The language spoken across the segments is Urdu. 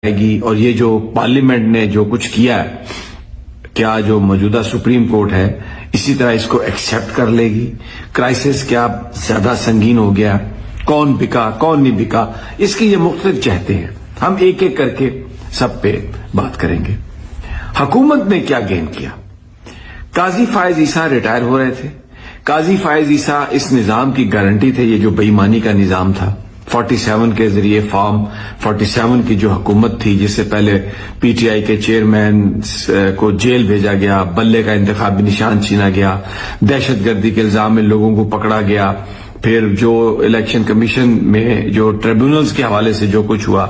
آئے گی اور یہ جو پارلیمنٹ نے جو کچھ کیا ہے، کیا جو موجودہ سپریم کورٹ ہے اسی طرح اس کو ایکسپٹ کر لے گی؟ کرائسس کیا زیادہ سنگین ہو گیا؟ کون بکا کون نہیں بکا؟ اس کی یہ مختلف جہتیں ہیں، ہم ایک ایک کر کے سب پہ بات کریں گے۔ حکومت نے کیا گین کیا؟ قاضی فائز عیسیٰ ریٹائر ہو رہے تھے۔ قاضی فائز عیسیٰ اس نظام کی گارنٹی تھے، یہ جو بے ایمانی کا نظام تھا 47 کے ذریعے، فارم 47 کی جو حکومت تھی جس سے پہلے پی ٹی آئی کے چیئرمین کو جیل بھیجا گیا، بلے کا انتخابی نشان چھینا گیا، دہشت گردی کے الزام میں لوگوں کو پکڑا گیا، پھر جو الیکشن کمیشن میں جو ٹریبونلز کے حوالے سے جو کچھ ہوا،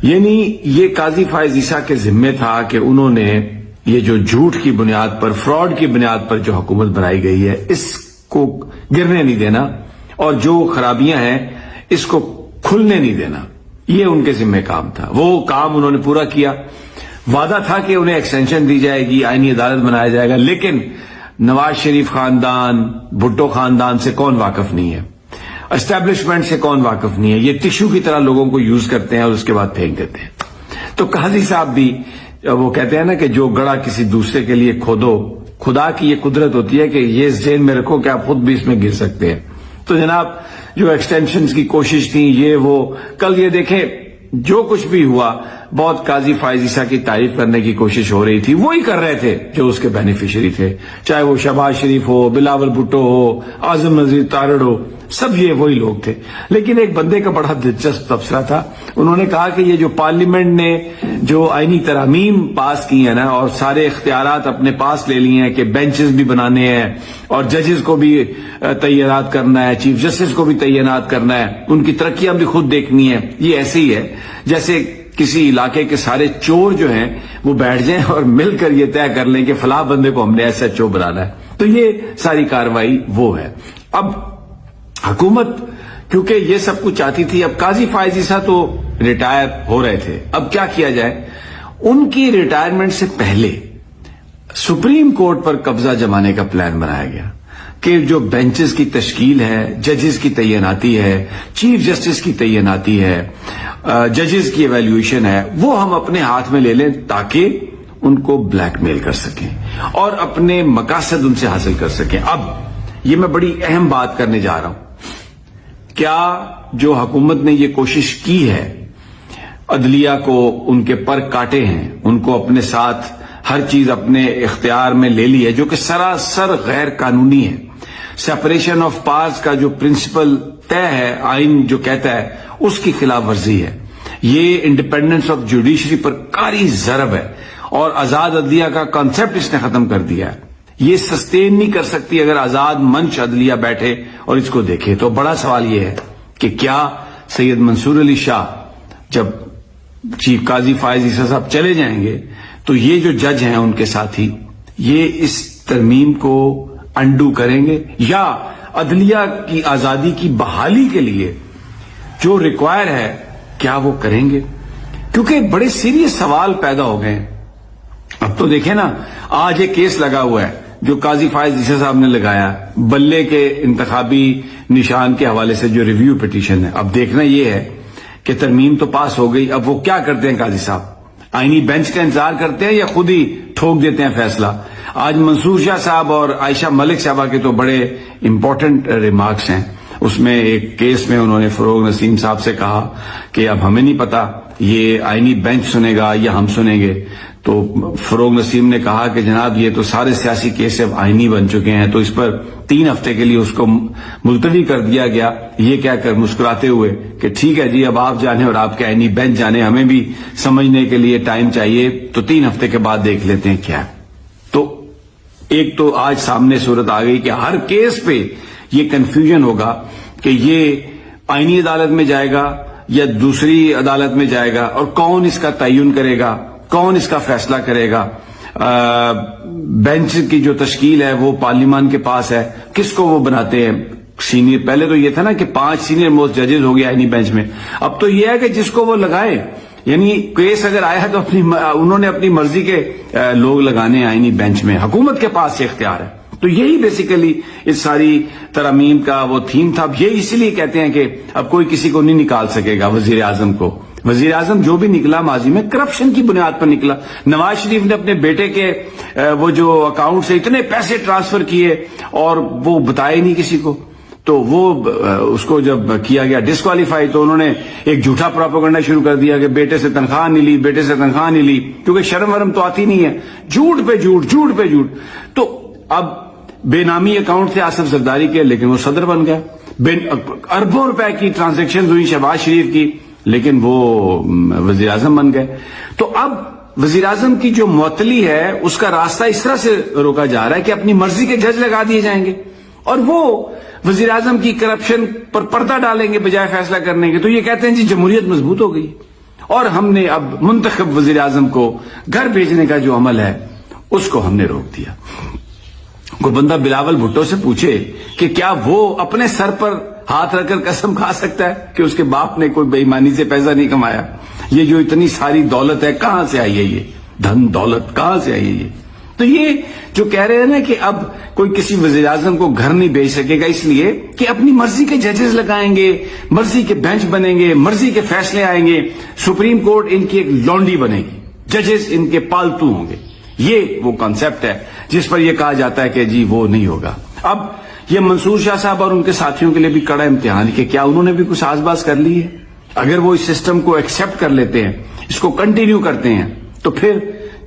یعنی یہ قاضی فائز عیسیٰ کے ذمے تھا کہ انہوں نے یہ جو جھوٹ کی بنیاد پر، فراڈ کی بنیاد پر جو حکومت بنائی گئی ہے اس کو گرنے نہیں دینا اور جو خرابیاں ہیں اس کو کھلنے نہیں دینا، یہ ان کے ذمہ کام تھا۔ وہ کام انہوں نے پورا کیا۔ وعدہ تھا کہ انہیں ایکسٹینشن دی جائے گی، آئینی عدالت بنایا جائے گا، لیکن نواز شریف خاندان، بھٹو خاندان سے کون واقف نہیں ہے؟ اسٹیبلشمنٹ سے کون واقف نہیں ہے؟ یہ ٹشو کی طرح لوگوں کو یوز کرتے ہیں اور اس کے بعد پھینک دیتے ہیں۔ تو قاضی صاحب بھی وہ کہتے ہیں نا کہ جو گڑھا کسی دوسرے کے لیے کھودو، خدا کی یہ قدرت ہوتی ہے کہ یہ ذہن میں رکھو کہ آپ خود بھی اس میں گر سکتے ہیں۔ تو جناب جو ایکسٹینشنز کی کوشش تھی، یہ وہ کل یہ دیکھیں جو کچھ بھی ہوا، بہت قاضی فائز عیسیٰ کی تعریف کرنے کی کوشش ہو رہی تھی، وہی کر رہے تھے جو اس کے بینیفیشری تھے، چاہے وہ شہباز شریف ہو، بلاول بھٹو ہو، اعظم نذیر تارڑ ہو، سب یہ وہی لوگ تھے۔ لیکن ایک بندے کا بڑا دلچسپ تبصرہ تھا، انہوں نے کہا کہ یہ جو پارلیمنٹ نے جو آئینی ترامیم پاس کی ہیں نا اور سارے اختیارات اپنے پاس لے لیے ہیں کہ بینچز بھی بنانے ہیں اور ججز کو بھی تعینات کرنا ہے، چیف جسٹس کو بھی تعینات کرنا ہے، ان کی ترقیاں بھی خود دیکھنی ہے، یہ ایسے ہی ہے جیسے کسی علاقے کے سارے چور جو ہیں وہ بیٹھ جائیں اور مل کر یہ طے کر لیں کہ فلاں بندے کو ہم نے ایسا چور بنانا ہے۔ تو یہ ساری کاروائی وہ ہے۔ اب حکومت کیونکہ یہ سب کچھ چاہتی تھی، اب قاضی فائز عیسیٰ تو ریٹائر ہو رہے تھے، اب کیا کیا جائے؟ ان کی ریٹائرمنٹ سے پہلے سپریم کورٹ پر قبضہ جمانے کا پلان بنایا گیا کہ جو بینچز کی تشکیل ہے، ججز کی تعیناتی ہے، چیف جسٹس کی تعیناتی ہے، ججز کی ایویلیویشن ہے، وہ ہم اپنے ہاتھ میں لے لیں تاکہ ان کو بلیک میل کر سکیں اور اپنے مقاصد ان سے حاصل کر سکیں۔ اب یہ میں بڑی اہم بات کرنے جا رہا ہوں، کیا جو حکومت نے یہ کوشش کی ہے، عدلیہ کو ان کے پر کاٹے ہیں، ان کو اپنے ساتھ ہر چیز اپنے اختیار میں لے لی ہے جو کہ سراسر غیر قانونی ہے، سیپریشن آف پاورز کا جو پرنسپل طے ہے، آئین جو کہتا ہے، اس کی خلاف ورزی ہے، یہ انڈیپینڈنس آف جوڈیشری پر کاری ضرب ہے اور آزاد عدلیہ کا کانسیپٹ اس نے ختم کر دیا ہے۔ یہ سسٹین نہیں کر سکتی اگر آزاد منچ عدلیہ بیٹھے اور اس کو دیکھے۔ تو بڑا سوال یہ ہے کہ کیا سید منصور علی شاہ جب چیف قاضی فائز عیسیٰ صاحب چلے جائیں گے تو یہ جو جج ہیں ان کے ساتھی یہ اس ترمیم کو انڈو کریں گے یا عدلیہ کی آزادی کی بحالی کے لیے جو ریکوائر ہے کیا وہ کریں گے؟ کیونکہ بڑے سیریس سوال پیدا ہو گئے ہیں۔ اب تو دیکھیں نا، آج ایک کیس لگا ہوا ہے جو قاضی فائز عیسیٰ صاحب نے لگایا، بلے کے انتخابی نشان کے حوالے سے جو ریویو پٹیشن ہے۔ اب دیکھنا یہ ہے کہ ترمیم تو پاس ہو گئی، اب وہ کیا کرتے ہیں قاضی صاحب؟ آئینی بینچ کا انتظار کرتے ہیں یا خود ہی ٹھوک دیتے ہیں فیصلہ؟ آج منصور شاہ صاحب اور عائشہ ملک صاحبہ کے تو بڑے امپورٹنٹ ریمارکس ہیں۔ اس میں ایک کیس میں انہوں نے فروغ نسیم صاحب سے کہا کہ اب ہمیں نہیں پتا یہ آئینی بینچ سنے گا یا ہم سنیں گے، تو فروغ نسیم نے کہا کہ جناب یہ تو سارے سیاسی کیس اب آئینی بن چکے ہیں، تو اس پر 3 ہفتے کے لیے اس کو ملتوی کر دیا گیا، یہ کہہ کر مسکراتے ہوئے کہ ٹھیک ہے جی، اب آپ جانے اور آپ کے آئینی بینچ جانے، ہمیں بھی سمجھنے کے لیے ٹائم چاہیے، تو 3 ہفتے کے بعد دیکھ لیتے ہیں کیا۔ تو ایک تو آج سامنے صورت آ گئی کہ ہر کیس پہ یہ کنفیوژن ہوگا کہ یہ آئینی عدالت میں جائے گا یا دوسری عدالت میں جائے گا، اور کون اس کا تعین کرے گا، کون اس کا فیصلہ کرے گا؟ بینچ کی جو تشکیل ہے وہ پارلیمان کے پاس ہے، کس کو وہ بناتے ہیں سینئر؟ پہلے تو یہ تھا نا کہ 5 سینئر موسٹ ججز ہو گیا آئینی بینچ میں، اب تو یہ ہے کہ جس کو وہ لگائے، یعنی کیس اگر آیا تو انہوں نے اپنی مرضی کے لوگ لگانے ہیں آئینی بینچ میں، حکومت کے پاس یہ اختیار ہے۔ تو یہی بیسیکلی اس ساری ترامیم کا وہ تھیم تھا۔ اب یہ اسی لیے کہتے ہیں کہ اب کوئی کسی کو نہیں نکال سکے گا، وزیر اعظم کو وزیر اعظم جو بھی نکلا ماضی میں کرپشن کی بنیاد پر نکلا. نواز شریف نے اپنے بیٹے کے وہ جو اکاؤنٹ سے اتنے پیسے ٹرانسفر کیے اور وہ بتائے نہیں کسی کو, تو وہ اس کو جب کیا گیا ڈسکوالیفائی تو انہوں نے ایک جھوٹا پروپیگنڈا شروع کر دیا کہ بیٹے سے تنخواہ نہیں لی, بیٹے سے تنخواہ نہیں لی, کیونکہ شرم ورم تو آتی نہیں ہے, جھوٹ پہ جھوٹ, جھوٹ پہ جھوٹ. تو اب بے نامی اکاؤنٹ تھے آصف زرداری کے, لیکن وہ صدر بن گیا. اربوں روپے کی ٹرانزیکشن ہوئی شہباز شریف کی, لیکن وہ وزیر اعظم بن گئے. تو اب وزیر اعظم کی جو معطلی ہے اس کا راستہ اس طرح سے روکا جا رہا ہے کہ اپنی مرضی کے جج لگا دیے جائیں گے اور وہ وزیر اعظم کی کرپشن پر پردہ ڈالیں گے بجائے فیصلہ کرنے کے. تو یہ کہتے ہیں جی جمہوریت مضبوط ہو گئی اور ہم نے اب منتخب وزیر اعظم کو گھر بھیجنے کا جو عمل ہے اس کو ہم نے روک دیا. کوئی بندہ بلاول بھٹو سے پوچھے کہ کیا وہ اپنے سر پر ہاتھ رکھ کر قسم کھا سکتا ہے کہ اس کے باپ نے کوئی بے ایمانی سے پیسہ نہیں کمایا؟ یہ جو اتنی ساری دولت ہے کہاں سے آئی ہے, یہ دھن دولت کہاں سے آئی ہے یہ؟ تو یہ جو کہہ رہے ہیں نا کہ اب کوئی کسی وزیر اعظم کو گھر نہیں بھیج سکے گا اس لیے کہ اپنی مرضی کے ججز لگائیں گے, مرضی کے بینچ بنیں گے, مرضی کے فیصلے آئیں گے, سپریم کورٹ ان کی ایک لونڈی بنے گی, ججز ان کے پالتو ہوں گے. یہ وہ کانسیپٹ ہے جس پر یہ کہا جاتا ہے کہ جی وہ نہیں ہوگا. اب یہ منصور شاہ صاحب اور ان کے ساتھیوں کے لیے بھی کڑا امتحان ہے کہ کیا انہوں نے بھی کچھ آس باز کر لی ہے. اگر وہ اس سسٹم کو ایکسپٹ کر لیتے ہیں, اس کو کنٹینیو کرتے ہیں, تو پھر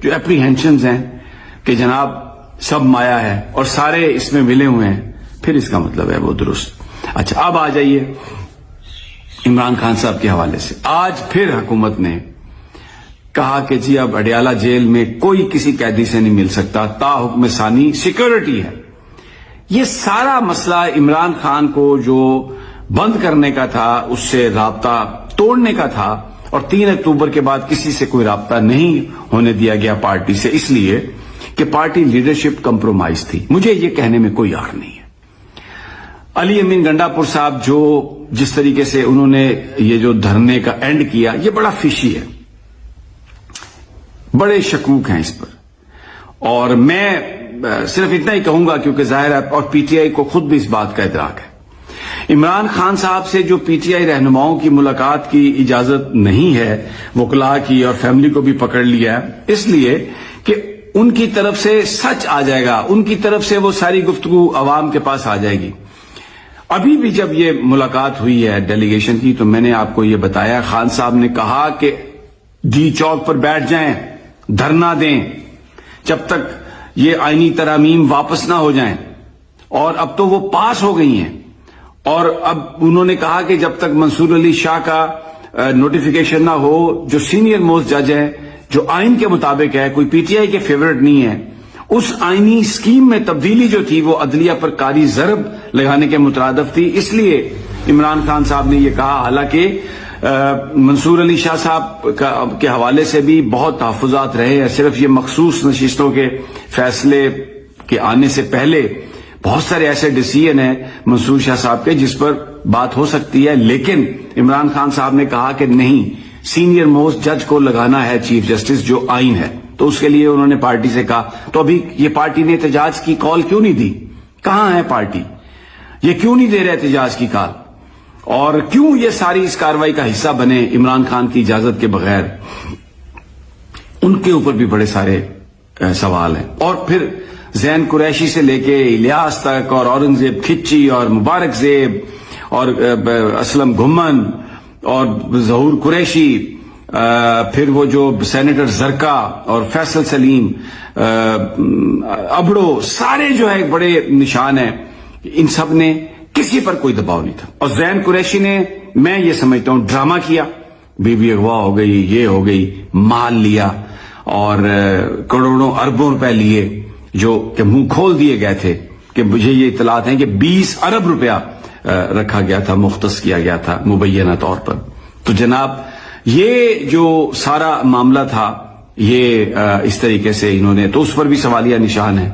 جو اپریہینشنز ہیں کہ جناب سب مایا ہے اور سارے اس میں ملے ہوئے ہیں, پھر اس کا مطلب ہے وہ درست. اچھا اب آ جائیے عمران خان صاحب کے حوالے سے. آج پھر حکومت نے کہا کہ جی اب اڈیالہ جیل میں کوئی کسی قیدی سے نہیں مل سکتا, تا حکم ثانی سیکورٹی ہے. یہ سارا مسئلہ عمران خان کو جو بند کرنے کا تھا, اس سے رابطہ توڑنے کا تھا, اور 3 اکتوبر کے بعد کسی سے کوئی رابطہ نہیں ہونے دیا گیا پارٹی سے, اس لیے کہ پارٹی لیڈرشپ کمپرومائز تھی. مجھے یہ کہنے میں کوئی آڑ نہیں ہے. علی امین گنڈاپور صاحب جو جس طریقے سے انہوں نے یہ جو دھرنے کا اینڈ کیا, یہ بڑا فشی ہے, بڑے شکوک ہیں اس پر. اور میں صرف اتنا ہی کہوں گا کیونکہ ظاہر ہے اور پی ٹی آئی کو خود بھی اس بات کا ادراک ہے, عمران خان صاحب سے جو پی ٹی آئی رہنماؤں کی ملاقات کی اجازت نہیں ہے, وکلاء کی اور فیملی کو بھی پکڑ لیا ہے, اس لیے کہ ان کی طرف سے سچ آ جائے گا, ان کی طرف سے وہ ساری گفتگو عوام کے پاس آ جائے گی. ابھی بھی جب یہ ملاقات ہوئی ہے ڈیلیگیشن کی, تو میں نے آپ کو یہ بتایا, خان صاحب نے کہا کہ ڈی چوک پر بیٹھ جائیں, دھرنا دیں جب تک یہ آئینی ترامیم واپس نہ ہو جائیں, اور اب تو وہ پاس ہو گئی ہیں. اور اب انہوں نے کہا کہ جب تک منصور علی شاہ کا نوٹیفیکیشن نہ ہو, جو سینئر موسٹ جج ہے, جو آئین کے مطابق ہے, کوئی پی ٹی آئی کے فیورٹ نہیں ہے, اس آئینی اسکیم میں تبدیلی جو تھی وہ عدلیہ پر کاری ضرب لگانے کے مترادف تھی. اس لیے عمران خان صاحب نے یہ کہا, حالانکہ منصور علی شاہ صاحب کے حوالے سے بھی بہت تحفظات رہے ہیں. صرف یہ مخصوص نشستوں کے فیصلے کے آنے سے پہلے بہت سارے ایسے ڈیسیژن ہیں منصور شاہ صاحب کے جس پر بات ہو سکتی ہے, لیکن عمران خان صاحب نے کہا کہ نہیں, سینئر موسٹ جج کو لگانا ہے چیف جسٹس, جو آئین ہے. تو اس کے لیے انہوں نے پارٹی سے کہا. تو ابھی یہ پارٹی نے احتجاج کی کال کیوں نہیں دی؟ کہاں ہے پارٹی؟ یہ کیوں نہیں دے رہے احتجاج کی کال؟ اور کیوں یہ ساری اس کاروائی کا حصہ بنے عمران خان کی اجازت کے بغیر؟ ان کے اوپر بھی بڑے سارے سوال ہیں. اور پھر زین قریشی سے لے کے الیاس تک, اور اورنگزیب کھچی, اور مبارک زیب, اور اسلم گھمن, اور ظہور قریشی, پھر وہ جو سینیٹر زرکا اور فیصل سلیم, ابڑو, سارے جو ہے بڑے نشان ہیں. ان سب نے کسی پر کوئی دباؤ نہیں تھا. اور زین قریشی نے, میں یہ سمجھتا ہوں, ڈرامہ کیا, بیوی اغوا ہو گئی, یہ ہو گئی, مال لیا اور کروڑوں اربوں روپے لیے جو کہ منہ کھول دیے گئے تھے. کہ مجھے یہ اطلاعات ہیں کہ 20 ارب روپیہ رکھا گیا تھا, مختص کیا گیا تھا مبینہ طور پر. تو جناب یہ جو سارا معاملہ تھا, یہ اس طریقے سے انہوں نے, تو اس پر بھی سوالیہ نشان ہے.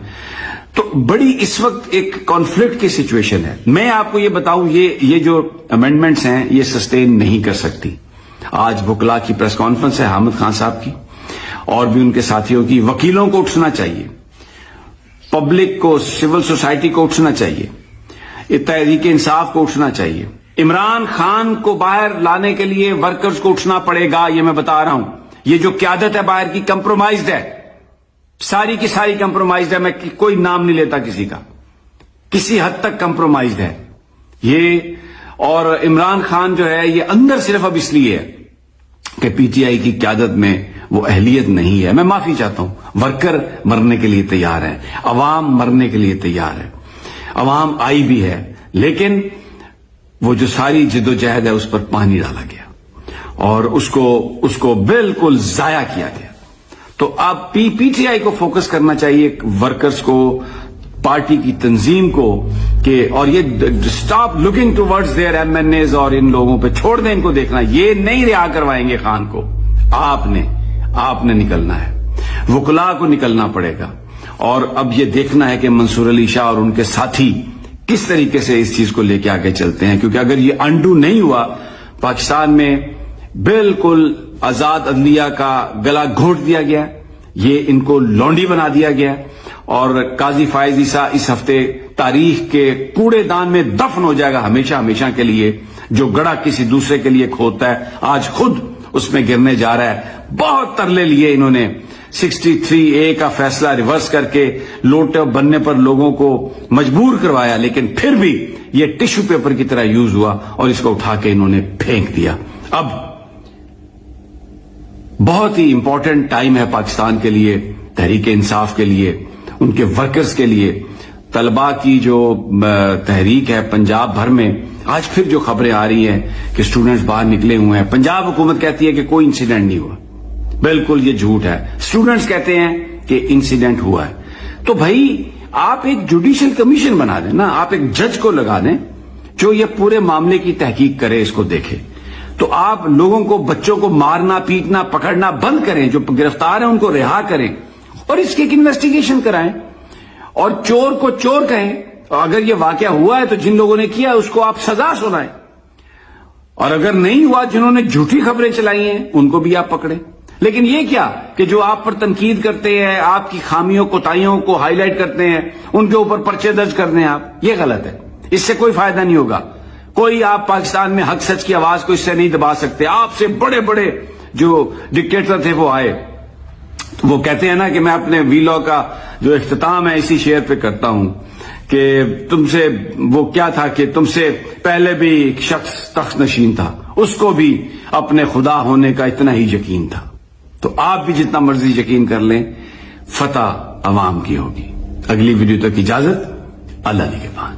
تو بڑی اس وقت ایک کانفلکٹ کی سچویشن ہے. میں آپ کو یہ بتاؤں, یہ جو امینڈمنٹس ہیں یہ سسٹین نہیں کر سکتی. آج وکلاء کی پریس کانفرنس ہے حامد خان صاحب کی, اور بھی ان کے ساتھیوں کی. وکیلوں کو اٹھنا چاہیے, پبلک کو, سول سوسائٹی کو اٹھنا چاہیے, تحریک انصاف کو اٹھنا چاہیے, عمران خان کو باہر لانے کے لیے ورکرز کو اٹھنا پڑے گا، یہ میں بتا رہا ہوں. یہ جو قیادت ہے باہر کی کمپرومائزڈ ہے، ساری کی ساری کمپرومائزڈ ہے. میں کوئی نام نہیں لیتا کسی کا، کسی حد تک کمپرومائزڈ ہے یہ. اور عمران خان جو ہے یہ اندر صرف اب اس لیے ہے کہ پی ٹی آئی کی قیادت میں وہ اہلیت نہیں ہے. میں معافی چاہتا ہوں. ورکر مرنے کے لیے تیار ہے، عوام مرنے کے لیے تیار ہے، عوام آئی بھی ہے، لیکن وہ جو ساری جد و جہد ہے اس پر پانی ڈالا گیا اور اس کو بالکل ضائع کیا گیا. تو اب پی ٹی آئی کو فوکس کرنا چاہیے، ورکرز کو، پارٹی کی تنظیم کو، کہ اور یہ stop looking towards their MNAs اور ان لوگوں پہ چھوڑ دیں ان کو دیکھنا. یہ نہیں رہا کروائیں گے خان کو. آپ نے نکلنا ہے، وکلاء کو نکلنا پڑے گا. اور اب یہ دیکھنا ہے کہ منصور علی شاہ اور ان کے ساتھی کس طریقے سے اس چیز کو لے کے آگے چلتے ہیں. کیونکہ اگر یہ انڈو نہیں ہوا، پاکستان میں بالکل آزاد عدلیہ کا گلا گھونٹ دیا گیا، یہ ان کو لونڈی بنا دیا گیا، اور قاضی فائز عیسیٰ اس ہفتے تاریخ کے کوڑے دان میں دفن ہو جائے گا ہمیشہ ہمیشہ کے لیے. جو گڑا کسی دوسرے کے لیے کھودتا ہے آج خود اس میں گرنے جا رہا ہے. بہت ترلے لیے انہوں نے، 63A کا فیصلہ ریورس کر کے لوٹے بننے پر لوگوں کو مجبور کروایا، لیکن پھر بھی یہ ٹشو پیپر کی طرح یوز ہوا اور اس کو اٹھا کے انہوں نے پھینک دیا. اب بہت ہی امپورٹنٹ ٹائم ہے پاکستان کے لیے، تحریک انصاف کے لیے، ان کے ورکرز کے لیے. طلباء کی جو تحریک ہے پنجاب بھر میں، آج پھر جو خبریں آ رہی ہیں کہ اسٹوڈنٹس باہر نکلے ہوئے ہیں. پنجاب حکومت کہتی ہے کہ کوئی انسیڈنٹ نہیں ہوا، بالکل یہ جھوٹ ہے. اسٹوڈنٹس کہتے ہیں کہ انسیڈنٹ ہوا ہے. تو بھائی آپ ایک جوڈیشل کمیشن بنا دیں نا، آپ ایک جج کو لگا دیں جو یہ پورے معاملے کی تحقیق کرے، اس کو دیکھے. تو آپ لوگوں کو، بچوں کو مارنا پیٹنا پکڑنا بند کریں، جو گرفتار ہیں ان کو رہا کریں اور اس کی ایک انویسٹیگیشن کرائیں اور چور کو چور کہیں. اگر یہ واقعہ ہوا ہے تو جن لوگوں نے کیا اس کو آپ سزا سنائیں، اور اگر نہیں ہوا جنہوں نے جھوٹی خبریں چلائی ہیں ان کو بھی آپ پکڑیں. لیکن یہ کیا کہ جو آپ پر تنقید کرتے ہیں، آپ کی خامیوں کوتاہیوں کو ہائی لائٹ کرتے ہیں، ان کے اوپر پرچے درج کر دیں آپ. یہ غلط ہے، اس سے کوئی فائدہ نہیں ہوگا. کوئی آپ پاکستان میں حق سچ کی آواز کو اس سے نہیں دبا سکتے. آپ سے بڑے بڑے جو ڈکٹیٹر تھے وہ آئے، وہ کہتے ہیں نا کہ میں اپنے ویلاگ کا جو اختتام ہے اسی شعر پہ کرتا ہوں کہ تم سے وہ کیا تھا کہ تم سے پہلے بھی ایک شخص تخت نشین تھا، اس کو بھی اپنے خدا ہونے کا اتنا ہی یقین تھا. تو آپ بھی جتنا مرضی یقین کر لیں، فتح عوام کی ہوگی. اگلی ویڈیو تک اجازت، اللہ نگہبان.